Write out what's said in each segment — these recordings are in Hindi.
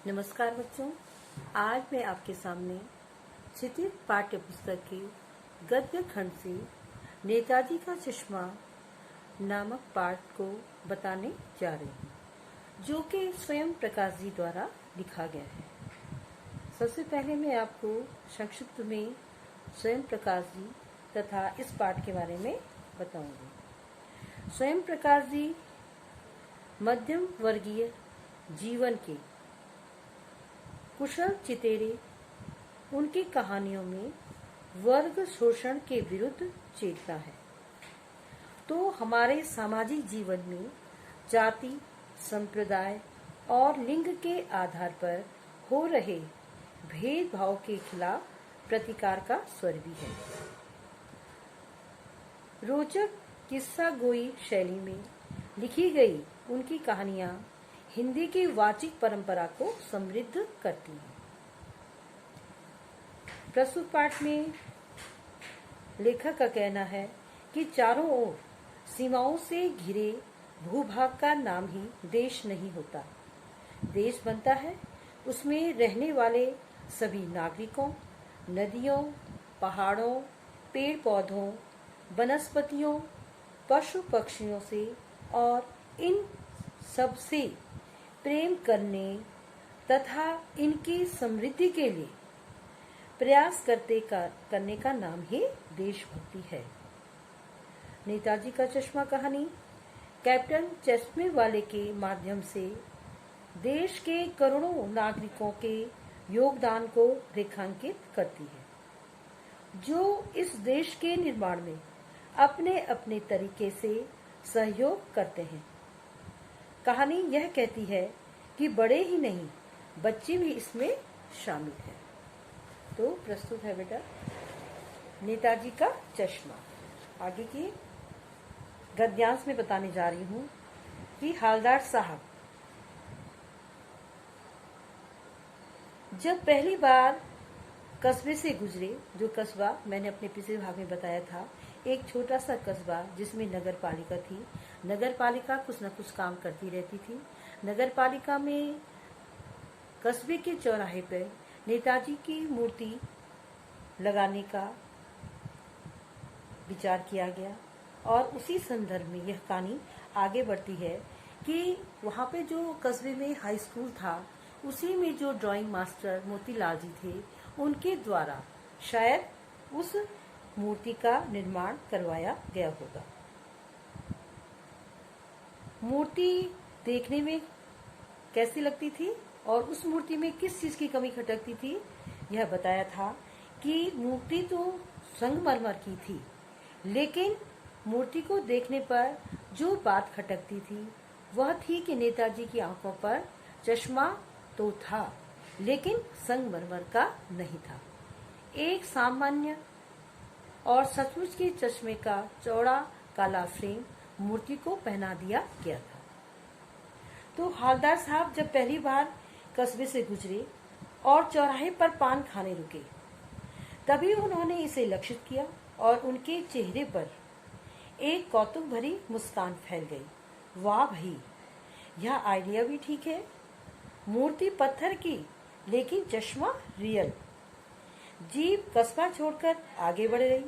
नमस्कार बच्चों, आज मैं आपके सामने क्षितिज पाठ्य पुस्तक के गद्य खंड से नेताजी का चश्मा नामक पाठ को बताने जा रही हूँ, जो कि स्वयं प्रकाश जी द्वारा लिखा गया है। सबसे पहले मैं आपको संक्षिप्त में स्वयं प्रकाश जी तथा इस पाठ के बारे में बताऊंगी। स्वयं प्रकाश जी मध्यम वर्गीय जीवन के कुशल चितेरे। उनकी कहानियों में वर्ग शोषण के विरुद्ध चेतना है। तो हमारे सामाजिक जीवन में जाति, संप्रदाय और लिंग के आधार पर हो रहे भेदभाव के खिलाफ प्रतिकार का स्वर भी है। रोचक किस्सा गोई शैली में लिखी गई उनकी कहानियां हिंदी की वाचिक परंपरा को समृद्ध करती हैं। प्रस्तुत पाठ में लेखक का कहना है कि चारों ओर सीमाओं से घिरे भूभाग का नाम ही देश नहीं होता। देश बनता है उसमें रहने वाले सभी नागरिकों, नदियों, पहाड़ों, पेड़ पौधों, वनस्पतियों, पशु पक्षियों से और इन सब से प्रेम करने तथा इनकी समृद्धि के लिए प्रयास करने का नाम ही देशभक्ति है। नेताजी का चश्मा कहानी कैप्टन चश्मे वाले के माध्यम से देश के करोड़ों नागरिकों के योगदान को रेखांकित करती है, जो इस देश के निर्माण में अपने अपने तरीके से सहयोग करते हैं। कहानी यह कहती है कि बड़े ही नहीं, बच्चे भी इसमें शामिल हैं। तो प्रस्तुत है बेटा नेताजी का चश्मा। आगे की गद्यांश में बताने जा रही हूँ कि हालदार साहब जब पहली बार कस्बे से गुजरे, जो कस्बा मैंने अपने पिछले भाग में बताया था, एक छोटा सा कस्बा जिसमें नगर पालिका थी। नगर पालिका कुछ न कुछ काम करती रहती थी। नगर पालिका में कस्बे के चौराहे पर नेताजी की मूर्ति लगाने का विचार किया गया और उसी संदर्भ में यह कहानी आगे बढ़ती है कि वहाँ पे जो कस्बे में हाई स्कूल था, उसी में जो ड्राइंग मास्टर मोतीलाल जी थे, उनके द्वारा शायद उस मूर्ति का निर्माण करवाया गया होगा। मूर्ति देखने में कैसी लगती थी और उस मूर्ति में किस चीज की कमी खटकती थी, यह बताया था कि मूर्ति तो संगमरमर की थी, लेकिन मूर्ति को देखने पर जो बात खटकती थी वह थी कि नेताजी की आंखों पर चश्मा तो था, लेकिन संगमरमर का नहीं था। एक सामान्य और सचमुच के चश्मे का चौड़ा काला फ्रेम मूर्ति को पहना दिया गया था। तो हालदार साहब जब पहली बार कस्बे से गुजरे और चौराहे पर पान खाने रुके, तभी उन्होंने इसे लक्षित किया और उनके चेहरे पर एक कौतुक भरी मुस्कान फैल गई। वाह भाई, यह आइडिया भी ठीक है। मूर्ति पत्थर की, लेकिन चश्मा रियल। जीप कस्बा छोड़कर आगे बढ़ गई।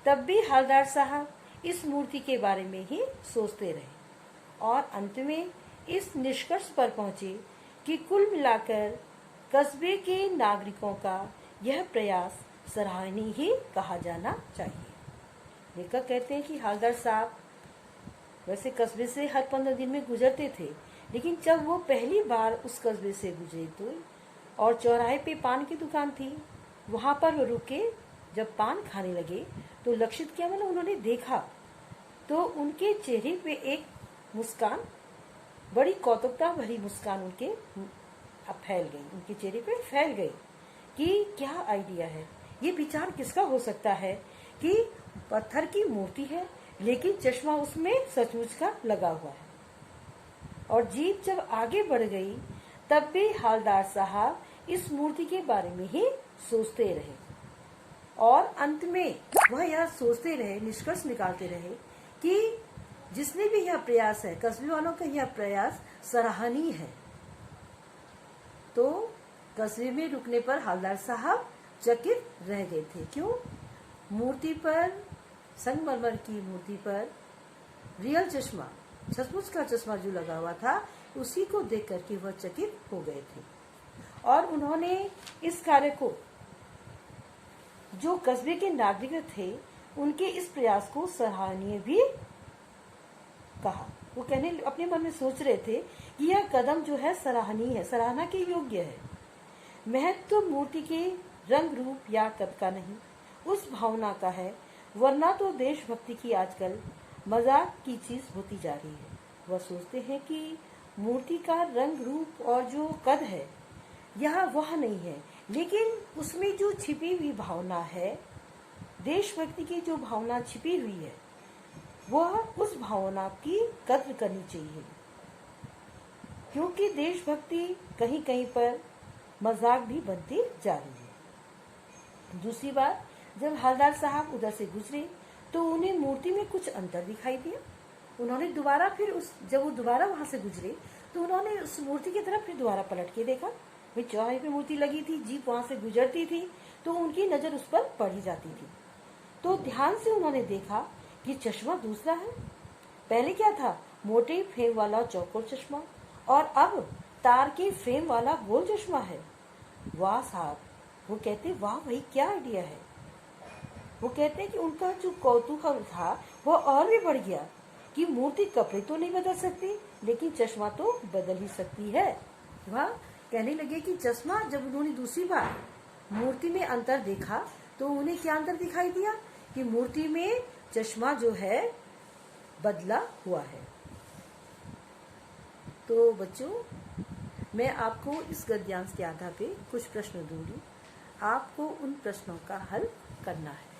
तब भी हालदार साहब इस मूर्ति के बारे में ही सोचते रहे और अंत में इस निष्कर्ष पर पहुंचे कि कुल मिलाकर कस्बे के नागरिकों का यह प्रयास सराहनीय ही कहा जाना चाहिए। लेखक कहते हैं कि हालदार साहब वैसे कस्बे से हर 15 दिन में गुजरते थे, लेकिन जब वो पहली बार उस कस्बे से गुजरे तो और चौराहे पे पान की दुकान थी, वहां पर वो रुके। जब पान खाने लगे तो लक्षित किया, मतलब उन्होंने देखा तो उनके चेहरे पे एक मुस्कान, बड़ी कौतुकता भरी मुस्कान उनके फैल गई, उनके चेहरे पे फैल गई कि क्या आइडिया है, ये विचार किसका हो सकता है कि पत्थर की मूर्ति है लेकिन चश्मा उसमें सचमुच का लगा हुआ है। और जीप जब आगे बढ़ गई तब भी हालदार साहब इस मूर्ति के बारे में ही सोचते रहे और अंत में वह यह सोचते रहे, निष्कर्ष निकालते रहे कि जिसने भी यह प्रयास है, कस्बे वालों का यह प्रयास सराहनीय है। तो कस्बे में रुकने पर हवलदार साहब चकित रह गए थे। क्यों? मूर्ति पर, संगमरमर की मूर्ति पर रियल चश्मा, सचमुच का चश्मा जो लगा हुआ था, उसी को देख करके वह चकित हो गए थे। और उन्होंने इस कार्य को, जो कस्बे के नागरिक थे, उनके इस प्रयास को सराहनीय भी कहा। वो कहने, अपने मन में सोच रहे थे कि यह कदम जो है सराहनीय है, सराहना के योग्य है। महत्व मूर्ति के रंग रूप या कद का नहीं, उस भावना का है, वरना तो देशभक्ति की आजकल मजाक की चीज होती जा रही है। वह सोचते हैं कि मूर्ति का रंग रूप और जो कद है यह वह नहीं है, लेकिन उसमें जो छिपी हुई भावना है, देशभक्ति की जो भावना छिपी हुई है, वह उस भावना की कद्र करनी चाहिए। क्योंकि देशभक्ति कहीं कहीं पर मजाक भी बनती जा रही है। दूसरी बात, जब हवलदार साहब उधर से गुजरे तो उन्हें मूर्ति में कुछ अंतर दिखाई दिया। उन्होंने दोबारा फिर जब वो दोबारा वहां से गुजरे तो उन्होंने उस मूर्ति की तरफ फिर दोबारा पलट के देखा। भाई चौराहे पे मूर्ति लगी थी, जीप वहां से गुजरती थी तो उनकी नजर उस पर पड़ी जाती थी। तो ध्यान से उन्होंने देखा कि चश्मा दूसरा है। पहले क्या था? मोटे फ्रेम वाला चौकोर चश्मा, और अब तार के फ्रेम वाला गोल चश्मा है। वाह साहब, वो कहते वाह भाई क्या आइडिया है। वो कहते हैं कि उनका जो कौतूहल था वो और भी बढ़ गया कि मूर्ति कपड़े तो नहीं बदल सकती, लेकिन चश्मा तो बदल ही सकती है। वह कहने लगे कि चश्मा, जब उन्होंने दूसरी बार मूर्ति में अंतर देखा तो उन्हें क्या अंतर दिखाई दिया कि मूर्ति में चश्मा जो है बदला हुआ है। तो बच्चों, मैं आपको इस गद्यांश के आधार पे कुछ प्रश्न दूंगी, आपको उन प्रश्नों का हल करना है।